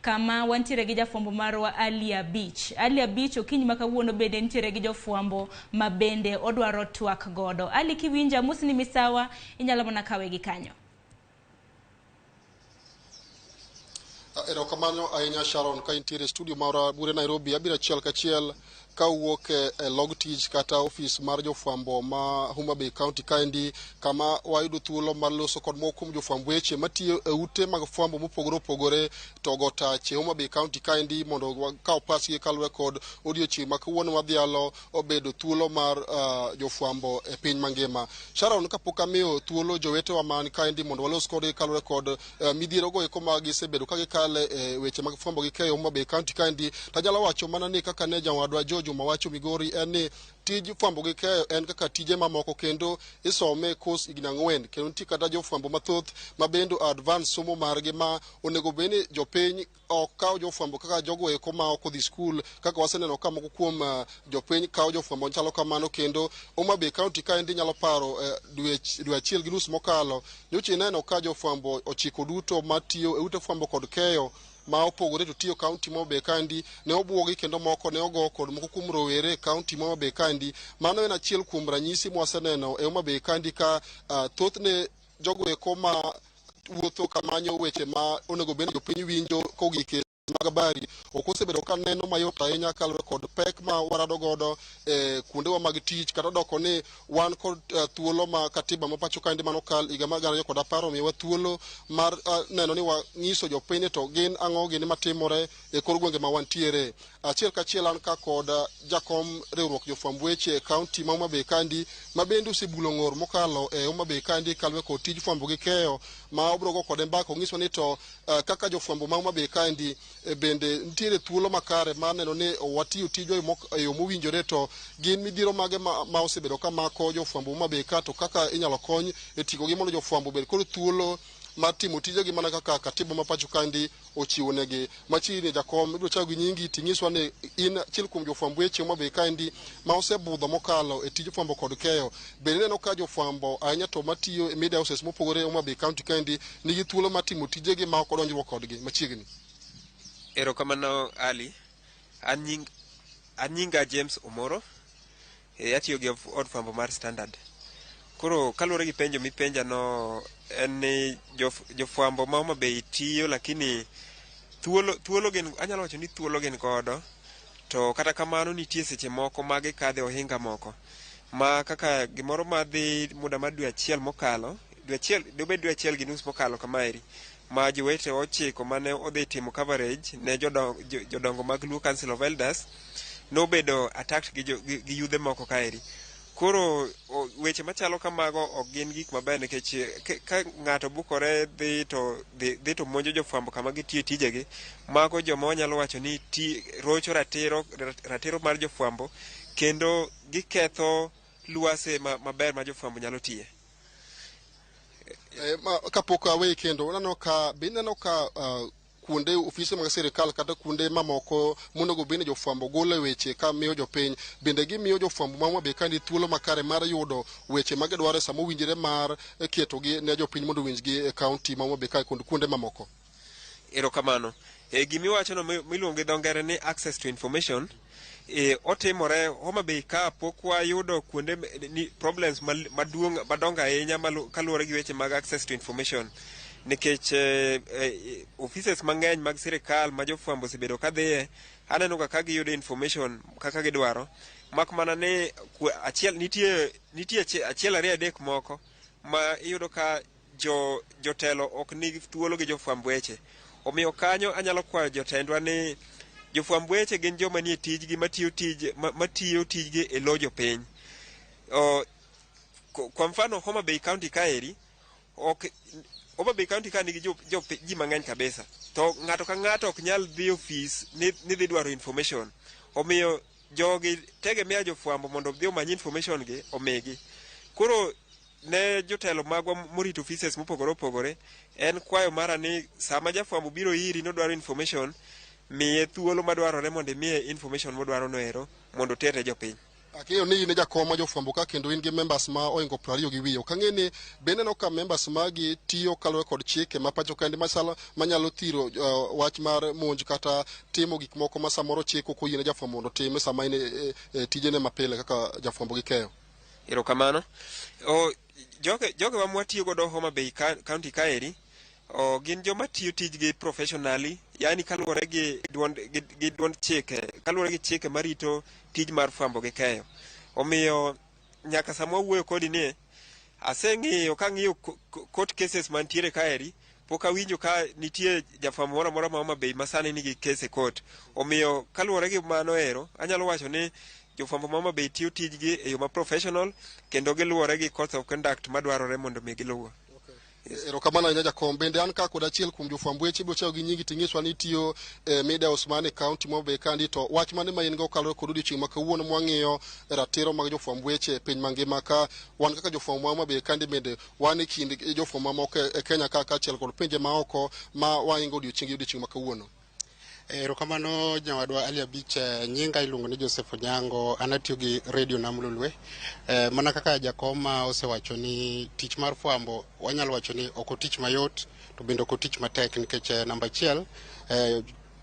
kama wantiere gi jafwambo marwa Alia Beach okinyi makawuono bende nitiere gi jofwambo ma bende odwaro twak godo. Ali kiwinja musni misawa inyalo mana kawe gi kanyo. Erokamano ahinya Sharon, ka intiere studio mara bure Nairobi, abiro achiel kachiel ka wuok e log tich kata office mar jofwambo ma Homa Bay County kaendi, kama wayudo thuolo mar loso kod moko kuom jofwamb weche matiyo e ute mag fwambo mopogore opogore to go tach e Homa Bay County kaendi mondo wakaw pasgi kaluwore kod odiochieng' ma kawuono ma Dhialo obedo thuolo mar jofwambo e piny mangima. Sharon, kapok amiyo thuolo jowetewa man kaendi mondo walos kodgi kaluwore kod midhiero go eko ma gisebedo ka gikale e weche mag fwambo gi keyo Homa Bay County kaendi, tanyalo wacho mana ni kaka ne jawadwa Juma wacho Migori en ni tij fwambo gi keyo en kaka tije mamoko kendo isome kos higni 4 kendo nitie kata jofwambo mathoth ma bendo advance somo margi ma onego beni jopiny okaw jofwambo kaka jogo eko ma ok odhi skul, kaka waseneno ka moko kuom jopiny kawo jofwambo chalo kamano. Kendo Homa Bay County kaendi nyalo paro dwe achiel gi nus mokalo nyocha neno ka jofwambo ochiko duto matiyo e ute fwambo kod keyo ma opogore to tiyo kaunti Homa Bay kaendi ne obwogi kendo moko ne ogo kod moko kuom rowere kaunti Homa Bay kaendi. Mano en achiel kuom ranyisi mwaseneno e Homa Bay kaendi ka thothne jogo eko ma wuotho kamanyo weche ma onego bed jopiny winjo kogike mag habari ok osebedo ka neno mayot ahinya kaluwore kod pek ma warado godo kuondewa mag tich, kata doko ni wan kod thuolo ma katiba ma pacho kaendi manokal higa mar 2010 miyowa thuolo mar neno ni wanyiso jopiny to gin ang'o gini matimore e kor gwenge ma wantiere. Achiel kachiel an ka kod jakom riwruok jofwamb weche kaunti ma Homa Bay kaendi ma bende osebulo ng'or mokalo e Homa Bay kaendi kaluwore kod tij fwambo gi keyo ma obrogo kod mbaka ong'iso ni to kaka jofwambo ma Homa Bay kaendi bende nitiere thuolo makare mar neno ni watiyo tijwa e yo mowinjore, to gin midhiero mage ma osebedo ka mako jofwambo Homa Bay ka, to kaka inyalo kony e tikogi mondo jofwambo bed kod thuolo mar timo tijegi mana kaka katiba ma pacho kaendi ochiwo negi. Machiegni jakom, ibiro chako gi nyingi tinyiswa ni in achiel kuom jofwamb weche Homa Bay kaendi ma osebudho mokalo e tij fwambo kod keyo. Bende neno ka jofwambo ahinya to matiyo e media houses mopogore Homa Bay County kaendi nigi thuolo mar timo tijegi ma ok odonjruok kodgi machiegni. Erokamano Ali, an nyinga James Omoro, atiyo gi od fwambo mar Standard. Koro kaluwore gi penjo mipenja no, en ni jofwambo ma Homa Bay tiyo, lakini thuolo gin, anyalo wacho ni thuolo gin godo, to kata kamano nitie seche moko magi kadhe ohinga moko ma kaka gimoro madhi muda mar dwe achiel mokalo, dobed dwe achiel gi nus mokalo kamaeri, ma jowete ochiko mane odhi timo coverage ne jodongo mag Luo Council of Elders nobedo attacked gi yudhe moko kaeri. Koro weche machalo kamago ok gin gik maber, nikech ka ng'ato bukore dhi to monjo jofwambo kama gitiyo tijegi, mago joma wanyalo wacho ni rocho ratiro mar jofwambo, kendo giketho luase maber ma jofwambo nyalo tiye. Kapok awe kendo neno ka kuonde ofise mag sirikal kata kuonde mamoko monego bende jofwambo golo weche ka miyo jopiny, bende gimiyo jofwambo ma Homa Bay kaendi thuolo makare mar yudo weche ma gidwaro sama owinjore mar ketogi ne jopiny mondo winjgi e kaunti ma Homa Bay kae kod kuonde mamoko. Erokamano. Gimiwacho no miluongo gi dho ngere ni access to information, otimore Homa Bay ka pok wayudo kuonde ni problems madongo ahinya kaluwore gi weche mag access to information, nikech offices mang'eny mag sirikal ma jofwambo osebedo ka dhiye, aneno ka giyudo information kaka gidwaro, mak mana ni nitie achiel ariyo adek moko ma iyudo ka jotelo ok nigi thuolo gi jofwamb weche. Omiyo kanyo anyalo kwayo jotendwa ni jofwamb weche gin joma nie tijgi matiyo tijgi e lo jopiny. Kwa mfano Homa Bay County kaeri, Homa Bay County ka nigi ji mang'eny kabisa, to ng'ato ka ng'ato ok nyal dhi ofis ni dhi dwaro information. Omiyo jogi tegemea jofwambo mondo dhi omany information gi omigi. Koro ne jotelo magwa morito offices mopogore opogore, en kwayo mara ni sama jafwambo biro iri no dwaro information, miye thuolo madwarore mondo miye information modwaro no ero mondo tere jopiny. Akio ni ne jakom ma jofwambo ka kendo in gi members ma oingo 20 gi wiyo. Ka ng'eni bende no ka members magi tiyo kaluwore kod chike ma pacho kendi masala manyalo thiro wach mar monj kata timo gik moko ma samoro chik ok oyiene jafwambo mondo time sama in tijene mapile kaka jafwambo gi keyo. Erokamano. Joge ma mwatiyo godo Homa Bay County kaeri gin joma tiyo tijgi professionally, yani kaluwore gi duond chike, kaluwore gi chike marito tij mar fwambo gi keyo. Omiyo nyaka sama wuoyo kodi ni aseng'iyo kang'iyo court cases mantiere kaeri, pok awinjo ka nitie jafwambo moro amora ma Homa Bay masani nigi case court. Omiyo kaluwore gi mano ero, anyalo wacho ni jofwambo ma Homa Bay tiyo tijgi e yo ma professional kendo giluwore gi course of conduct madwarore mondo mi giluwo. Erokamano ahinya jakom. Bende an ka kod achiel kuom jofwambo weche biro chao gi nyingi ting'iswa ni tiyo Media Osmane County Homa Bay kandi to wach mane ma in go kalore kod odiochieng' ma kawuono mwang'iyo ratiro mag jofwambo weche piny mangima ka wan kaka jofwambo ma Homa Bay kandi bende wan e kind jofwambo mamoko e Kenya ka achiel kod pinje maoko ma waingo odiochieng' ma kawuono. Erokamano nyawadwa Ali Abich, nyinga iluongo ni Joseph Onyango, anatiyo gi Radio Namlolwe. Mana kaka jakoma osewacho ni tich mar fwambo wanyalo wacho ni ok tich mayot to bende ok tich matek nikech namba achiel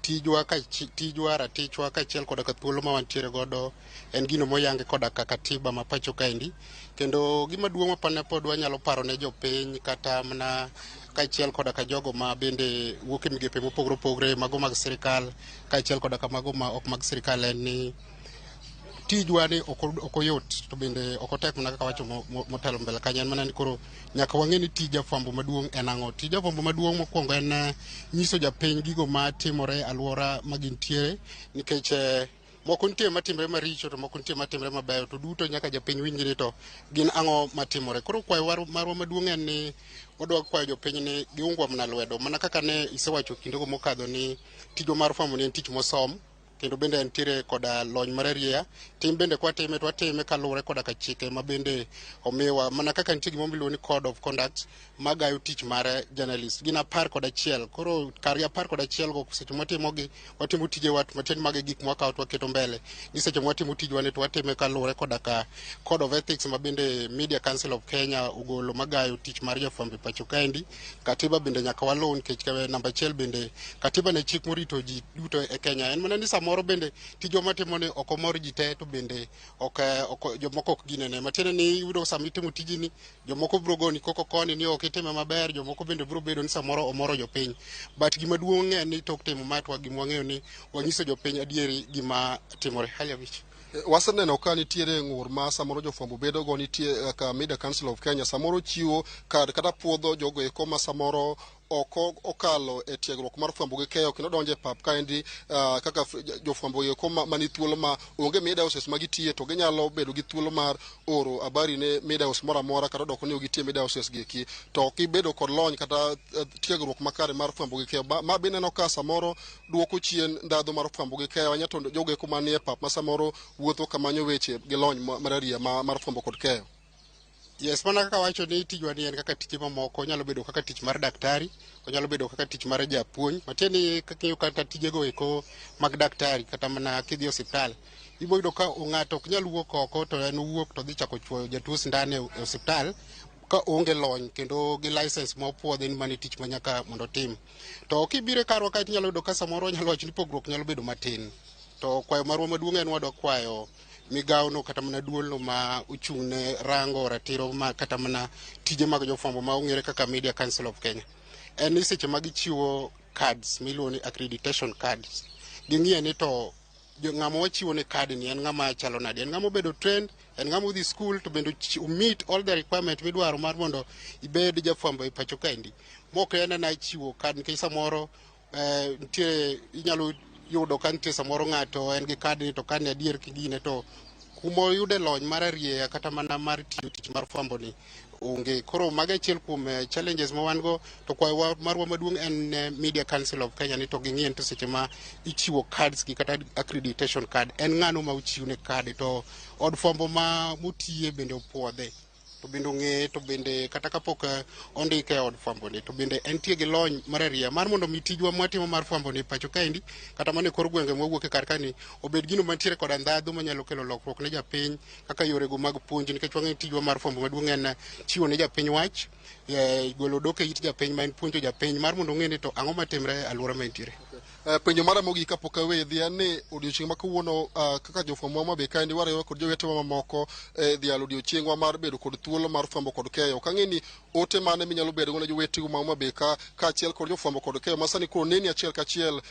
tijwa ratichwa kachiel koda ka thuolo ma wantiere godo en gino moyange koda ka katiba ma pacho kaendi, kendo gima duong' mapane pod wanyalo paro ne jopiny kata mana kachiel koda ka jogo ma bende wuok e migepe mopogore opogore, mago mag sirikal kachiel koda ka mago ma ok mag sirikal, en ni tijwa ni ok oyot to bende ok otek mana kaka wacho motelo mbele kanyo. En mana ni koro nyaka wang'e ni tij jafwambo maduong' en ang'o. Tij jafwambo maduong' mokwongo en nyiso japiny gigo ma timore alwora ma gintiere, nikech moko nitie matimre maricho to moko nitie matimre mabeyo, to duto nyaka japiny winj ni to gin ang'o matimore. Koro kwayo marwa maduong' en ni wadwa kwayo jopiny ni giungwa mana lwedo, mana kaka ne isewacho kindego mokadho ni tijwa mar fwambo ni en tich mosom kendo bende entiere koda lony mararieya. Tim bende kwatime to watime kaluwore koda ka chike ma bende omiwa, mana kaka nitie gima iluongo ni code of conduct magayo tich mar journalist. Gin 11. Koro kar 11 go seche mwatimogi watimo tije wat matiende mag gik mwakawo to waketo mbele. Gi seche mwatimo tijwa ni to watime kaluwore koda ka code of ethics ma bende Media Council of Kenya ogolo magayo tich mar jafwambo pacho kaendi. Katiba bende nyaka waluw nikech namba 1 bende katiba ne chik morito ji duto e Kenya. En mana ni samoro bende tijwa matimo ni ok omor ji te, to bende jomoko ok ginene. Matiende ni yudo sama itimo tijini jomoko biro goni koko koni ni ok itime maber, jomoko bende biro bedo ni samoro omoro jopiny. But gima duong' en ni tok timo matwa gima wang'eyo ni wanyiso jopiny adieri gima timore. Hali Abich. Waseneno ka nitiere ng'ur ma samoro jofwambo bedo go, nitie ka Media Council of Kenya samoro chiwo kad kata puodho jogo eko ma samoro oko okalo e tiegruok mar fwambo gi keyo kendo donje pap kaendi kaka jofwambo eko mani thuolo ma onge media houses ma gitiye to ginyalo bedo gi thuolo mar oro habari ne media house moro amora kata doko ni gitie media houses gieki to kibedo kod lony kata tiegruok makare mar fwambo gi keyo ma bende neno ka samoro duoko chien ndadho mar fwambo gi keyo anyato jogo eko manie pap ma samoro wuotho kamanyo weche gi lony mararia mar fwambo kod keyo. Yes, mana kaka wacho ni tijwa ni en kaka tije mamoko, onyalo bedo kaka tich mar daktari, onyalo bedo kaka tich mar japuonj. Matiende ni kaka kata tijego eko mag daktari kata mana kidhi osiptal, ibo yudo ka ng'ato ok nyal wuok oko to en wuok to dhi chako chuoyo jatuo sindan e osiptal ka onge lony kendo gi license ma opuodhi ni mani tich manyaka mondo tim. To kibire karwa ka inyalo yudo ka samoro nyalo wacho ni pogruok nyalo bedo matin. To kwayo marwa maduong' en wadwa kwayo migawo no kata mana duolno ma ochung' ne rango ratiro ma kata mana tije mag jofwambo ma ong'ere kaka Media Council of Kenya. En ni seche ma gichiwo cards miluongo ni accreditation cards, ging'iye ni to ng'ama wachiwo ne card ni en ng'ama chalo nade, en ng'ama obedo trained, en ng'ama odhi school to bendo meet all the requirement midwaro mar mondo ibed jafwambo e pacho kaendi. Mok en na chiwo card nikech samoro nitie inyalo yudo ka nitie samoro ng'ato en gi card ni to kan adier kigine to kumo yude lony mar arieya kata mana mar tiyo tich mar fwambo ni onge. Koro maga achiel kuom challenges ma wan go, to kwayo marwa maduong' en Media Council of Kenya ni to ging'ien to seche ma ichiwo cards gi kata accreditation card en ng'ano ma ochiwne card to od fwambo ma mutiye bende opuodhe. to bende ong'e to bende kata kapok ondike od fwambo ni to bende entie gi lony mararia mar mondo mi tijwa mwatimo mar fwambo ni pacho kaendi kata mane kor gwenge mwawuok kar kani obed gino mantiere koda ndhadhu manyalo kelo lokruok ne japiny kaka yorego mag puonj nikech wang'e tijwa mar fwambo maduong' en chiwo ne japiny wach golo dok e it japiny ma en puonjo japiny mar mondo ong'e ni to ang'o matimre e alwora ma entiere. Penjo mara mogik kapok awedhi en ni odiochieng' ma kawuono kaka jofwambo Homa Bay kaendi wariwo kod jowetewa mamoko Dhialo odiochiengwa mar bedo kod thuolo mar fwambo kod keyo. Ok ang'e ni ote mane minyalo bedo go ne joweteu ma Homa Bay kaachiel kod jofwambo kod keyo masani koro neni achiel kachiel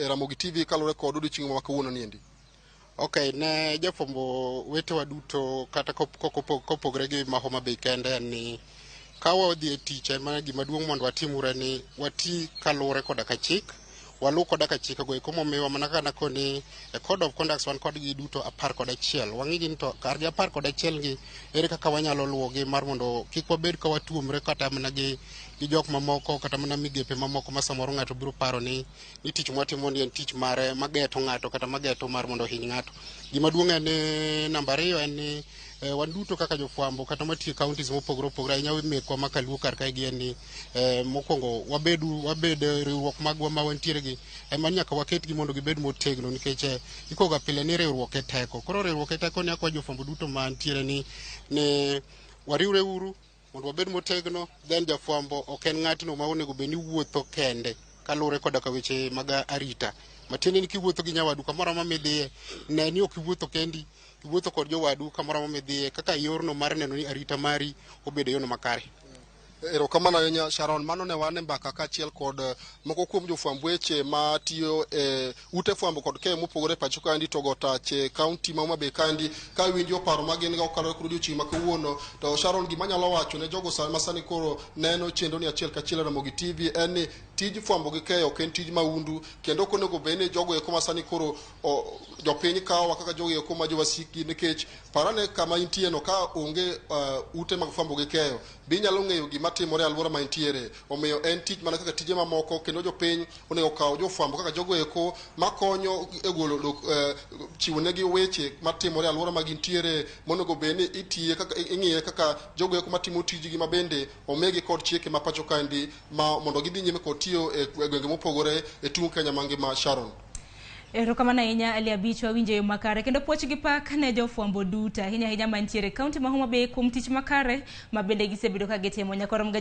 Ramogi TV kaluwore kod odiochieng' ma kawuono niendi. Okay, ne jofwambo wetewa duto kata kopogre gi ma Homa Bay kende en ni ka wadhi e tich en mana gima duong' mondo watimure ni wati kaluwore koda ka chik walu koda ka chik go eko momiwa mana kana koni e code of conduct wan kod gi duto 11 wang'igi ni to kar gi 11 gi ere kaka wanyalo luwogi mar mondo kik wabed ka watuomre kata mana gi jok mamoko kata mana migepe mamoko ma samoro ng'ato biro paro ni tich mwatimo ni en tich mare mageto ng'ato kata mageto mar mondo hiny ng'ato. Gima duong' en namba 2 en ni wan duto kaka jofwambo kata matiyo counties mopogore opogore ahinya mekwa makaluo kar kae gi en ni mokwongo wabed riwruok magwa ma wantiere gi ema nyaka waketgi mondo gibed motegno nikech ikoga pile ni riwruok e teko. Koro riwruok e teko ni akwa jofwambo duto mantiere ni wariwre uru mondo wabed motegno. Then jafwambo ok en ng'atno ma onego bed ni wuotho kende kaluwore koda ka weche mag arita matiende ni kiwuotho gi nyawadu kamoro ma midhiye ne ni ok iwuotho kendi iwuotho kod jowadu kamoro ma midhiye kaka yorno mar neno ni arita mari obedo yorno makare. Erokamano ahinya Sharon, mano ne wan e mbaka kaachiel kod moko kuom jofwamb weche matiyo ute fwambo kod keyo mopogore pacho kaendi to go tach kaunti ma Homa Bay kaendi ka winjo paro ma gin go kalore kod odiochieng' ma kawuono. To Sharon, gima nyalo wacho ne jogo masani koro neno chenro ni achiel kachiel Ramogi TV en ni tij fwambo gi keyo ok en tij maundu kendo ok onego bed ni jogo eko masani koro jopiny kawowa kaka jogo eko ma jowasiki nikech parane kama intie no ka onge ute mag fwambo gi keyo binyalo ng'eyo gima timore alwora ma intiere. Omiyo en tich mana kaka tije mamoko kendo jopiny onego kawo jofwambo kaka jogo eko makonyo e golo chiwo negi weche matimore alwora ma gintiere monego bed ni itiye kaka ing'iye kaka jogo eko matimo tijgi ma bende omegi kod chike ma pacho kaendi ma mondo gidhi nyime kod tiyo e gwenge mopogore e tung Kenya mangima. Sharon. Erokamano ahinya Ali Abich wawinjo yo makare kendo puoch gi pak ne jofwambo duto ahinya mantiere kaunti ma Homa Bay kuom tich makare ma bende gisebedo ka gitimo nyaka rom ga